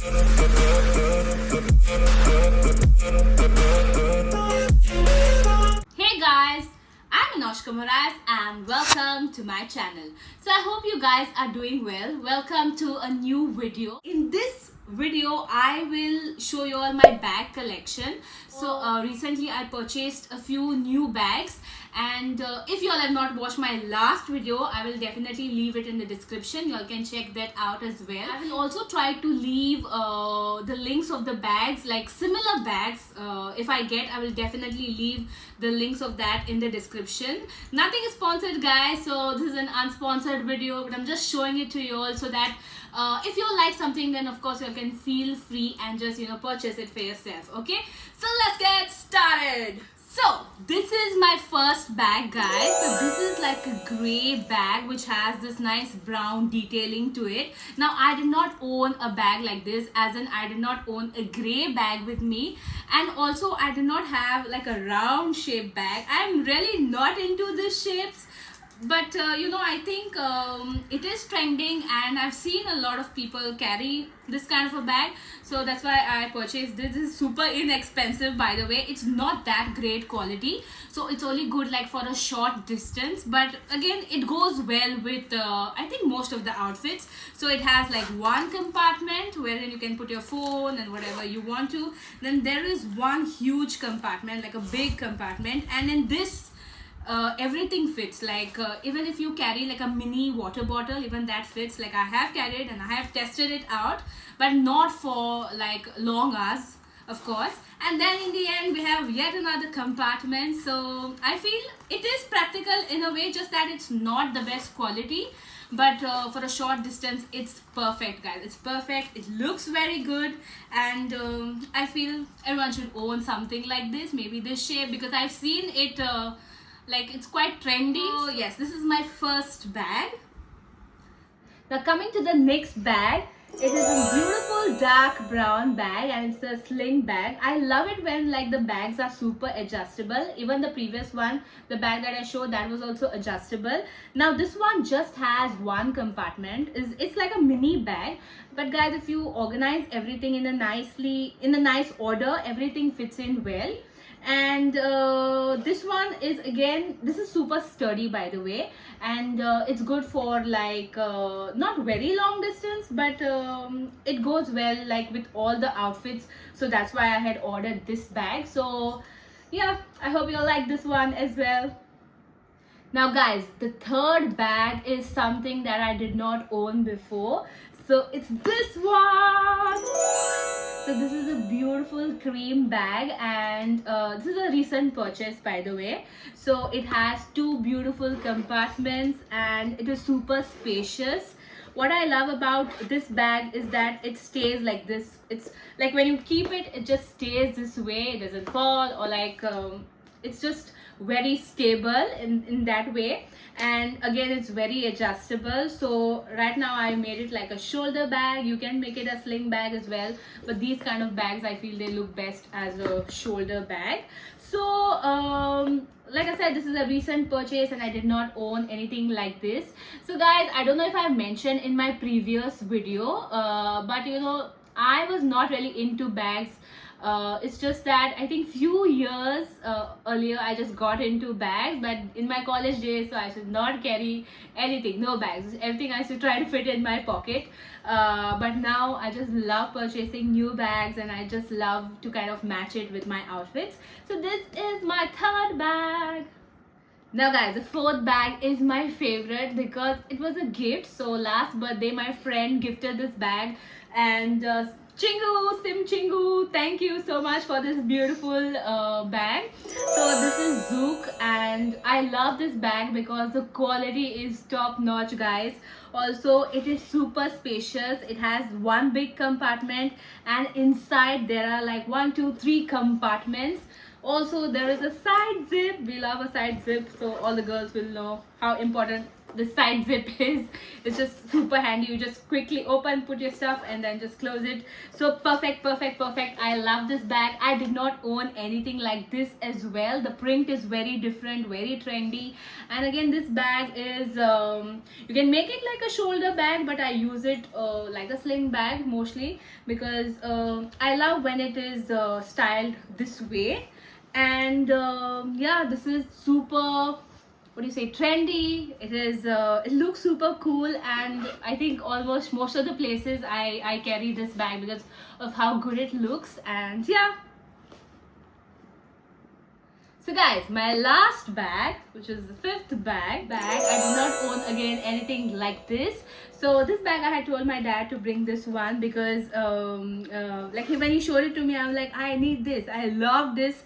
Hey guys, I'm Anoshka Moraes and welcome to my channel. So I hope you guys are doing well. Welcome to a new video. In this video, I will show you all my bag collection. So recently I purchased a few new bags, and if you all have not watched my last video, I will definitely leave it in the description. You all can check that out as well. I will also try to leave the links of the bags, like similar bags. If I get, I will definitely leave the links of that in the description. Nothing is sponsored, guys, so this is an unsponsored video, but I'm just showing it to you all so that if you like something, then of course you can feel free and just purchase it for yourself. Okay, so let's get started. So this is my first bag, guys. So this is like a gray bag which has this nice brown detailing to it. Now I did not own a bag like this, as in I did not own a gray bag with me, and also I did not have like a round shaped bag. I'm really not into these shapes, but I think it is trending and I've seen a lot of people carry this kind of a bag, so that's why I purchased this. This is super inexpensive, by the way. It's not that great quality, so it's only good like for a short distance, but again it goes well with I think most of the outfits. So it has like one compartment wherein you can put your phone and whatever you want to. Then there is one huge compartment, like a big compartment, and in this everything fits. Like even if you carry like a mini water bottle, even that fits. Like I have carried and I have tested it out, but not for like long hours, of course. And then in the end we have yet another compartment. So I feel it is practical in a way, just that it's not the best quality, but for a short distance it's perfect, guys. It's perfect. It looks very good, and I feel everyone should own something like this, maybe this shape, because I've seen it like it's quite trendy. So yes, this is my first bag. Now coming to the next bag, it is a beautiful dark brown bag and it's a sling bag. I love it when like the bags are super adjustable. Even the previous one, the bag that I showed, that was also adjustable. Now this one just has one compartment. It's like a mini bag, but guys, if you organize everything in a nice order, everything fits in well. And this one is, again, this is super sturdy, by the way, and it's good for like not very long distance, but it goes well like with all the outfits. So that's why I had ordered this bag. So yeah, I hope you like this one as well. Now guys, the third bag is something that I did not own before. So it's this one. So this is a beautiful cream bag, and this is a recent purchase, by the way. So it has two beautiful compartments and it is super spacious. What I love about this bag is that it stays like this. It's like when you keep it, it just stays this way. It doesn't fall, or like it's just very stable in that way. And again, it's very adjustable. So right now I made it like a shoulder bag. You can make it a sling bag as well, but these kind of bags, I feel they look best as a shoulder bag. So like I said, this is a recent purchase and I did not own anything like this. So guys, I don't know if I mentioned in my previous video, but I was not really into bags. It's just that I think few years earlier I just got into bags, but in my college days, so I should not carry anything, no bags. Everything I used to try to fit in my pocket. But now I just love purchasing new bags, and I just love to kind of match it with my outfits. So this is my third bag. Now guys, the fourth bag is my favorite because it was a gift. So last birthday my friend gifted this bag, and Chingu, Sim Chingu, thank you so much for this beautiful bag. So this is Zook, and I love this bag because the quality is top notch, guys. Also, it is super spacious. It has one big compartment, and inside there are like 1, 2, 3 compartments. Also, there is a side zip. We love a side zip, so all the girls will know how important the side zip is. It's just super handy. You just quickly open, put your stuff, and then just close it. So perfect, perfect, perfect. I love this bag. I did not own anything like this as well. The print is very different, very trendy. And again, this bag is you can make it like a shoulder bag, but I use it like a sling bag mostly, because I love when it is styled this way. And yeah, this is super, what do you say, trendy. It is it looks super cool, and I think almost most of the places I carry this bag because of how good it looks. And yeah, so guys, my last bag, which is the fifth bag, I did not own again anything like this. So this bag, I had told my dad to bring this one because like when he showed it to me, I'm like, I need this, I love this.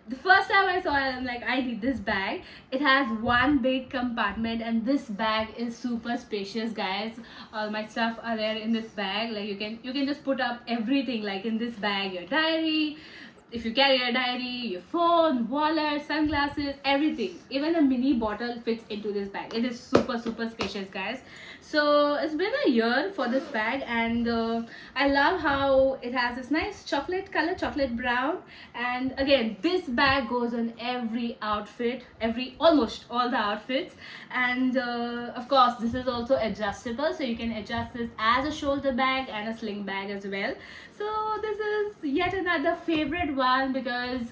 The first time I saw it, I'm like, I need this bag. It has one big compartment, and this bag is super spacious, guys. All my stuff are there in this bag. Like you can just put up everything like in this bag. Your diary, if you carry a diary, your phone, wallet, sunglasses, everything. Even a mini bottle fits into this bag. It is super, super spacious, guys. So it's been a year for this bag, and I love how it has this nice chocolate color, chocolate brown. And again, this bag goes on every outfit, almost all the outfits. And of course, this is also adjustable, so you can adjust this as a shoulder bag and a sling bag as well. So this is yet another favorite one because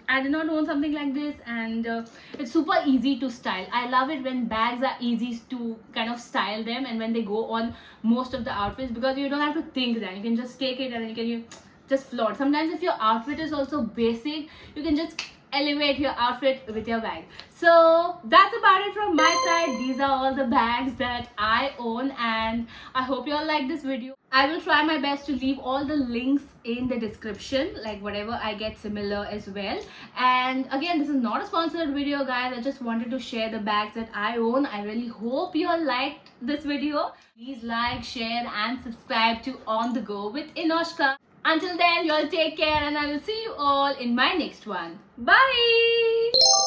I did not own something like this, and it's super easy to style. I love it when bags are easy to kind of style them, and when they go on most of the outfits, because you don't have to think that you can just take it and you just float. Sometimes if your outfit is also basic, you can just elevate your outfit with your bag. So that's about it from my side. These are all the bags that I own, and I hope you all like this video. I will try my best to leave all the links in the description, like whatever I get similar as well. And again, this is not a sponsored video, guys. I just wanted to share the bags that I own. I really hope you all liked this video. Please like, share and subscribe to On The Go with Inoshka. Until then, you all take care, and I will see you all in my next one. Bye!